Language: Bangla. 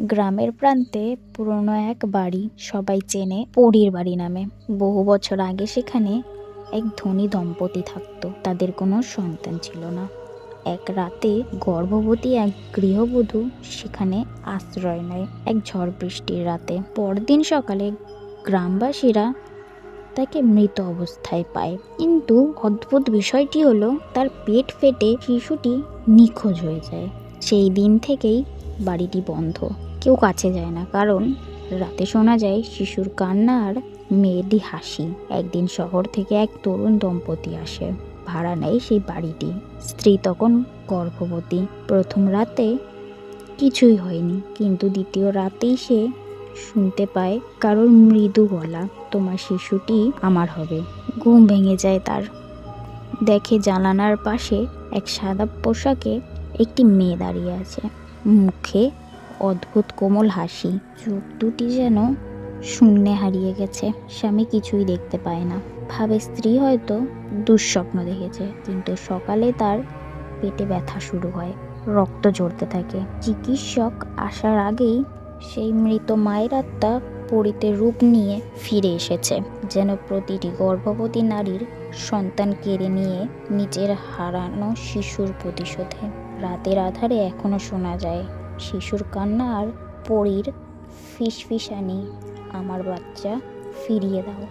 গ্রামের প্রান্তে পুরনো এক বাড়ি সবাই চেনে পরীর বাড়ি নামে। বহু বছর আগে সেখানে এক ধনী দম্পতি থাকতো। তাদের কোনো সন্তান ছিল না। এক রাতে গর্ভবতী এক গৃহবধূ সেখানে আশ্রয় নেয় এক ঝড় বৃষ্টির রাতে। পরদিন সকালে গ্রামবাসীরা তাকে মৃত অবস্থায় পায়। কিন্তু অদ্ভুত বিষয়টি হলো তার পেট ফেটে শিশুটি নিখোঁজ হয়ে যায়। সেই দিন থেকেই বাড়িটি বন্ধ, কেউ কাছে যায় না, কারণ রাতে শোনা যায় শিশুর কান্না আর মেয়েটি হাসি। একদিন শহর থেকে এক তরুণ দম্পতি আসে, ভাড়া নেয় সেই বাড়িটি। স্ত্রী তখন গর্ভবতী। প্রথম রাতে কিছুই হয়নি, কিন্তু দ্বিতীয় রাতেই সে শুনতে পায় কারোর মৃদু গলা, তোমার শিশুটি আমার হবে। ঘুম ভেঙে যায় তার। দেখে জানালার পাশে এক সাদা পোশাকে একটি মেয়ে দাঁড়িয়ে আছে, মুখে অদ্ভুত কোমল হাসি, চোখ দুটি যেন শূন্যে হারিয়ে গেছে। স্বামী কিছুই দেখতে পায় না, ভাবে স্ত্রী হয়তো দুঃস্বপ্ন দেখেছে। কিন্তু সকালে তার পেটে ব্যথা শুরু হয়, রক্ত ঝরতে থাকে। চিকিৎসক আসার আগেই সেই মৃত মায়ের আত্মা পরিতে রূপ নিয়ে ফিরে এসেছে, যেন প্রতিটি গর্ভবতী নারীর সন্তান কেড়ে নিয়ে নিজের হারানো শিশুর প্রতিশোধে। রাতের আধারে এখনো শোনা যায় শিশুর কান্না আর পরীর ফিসফিসানি, আমার বাচ্চা ফিরিয়ে দাও।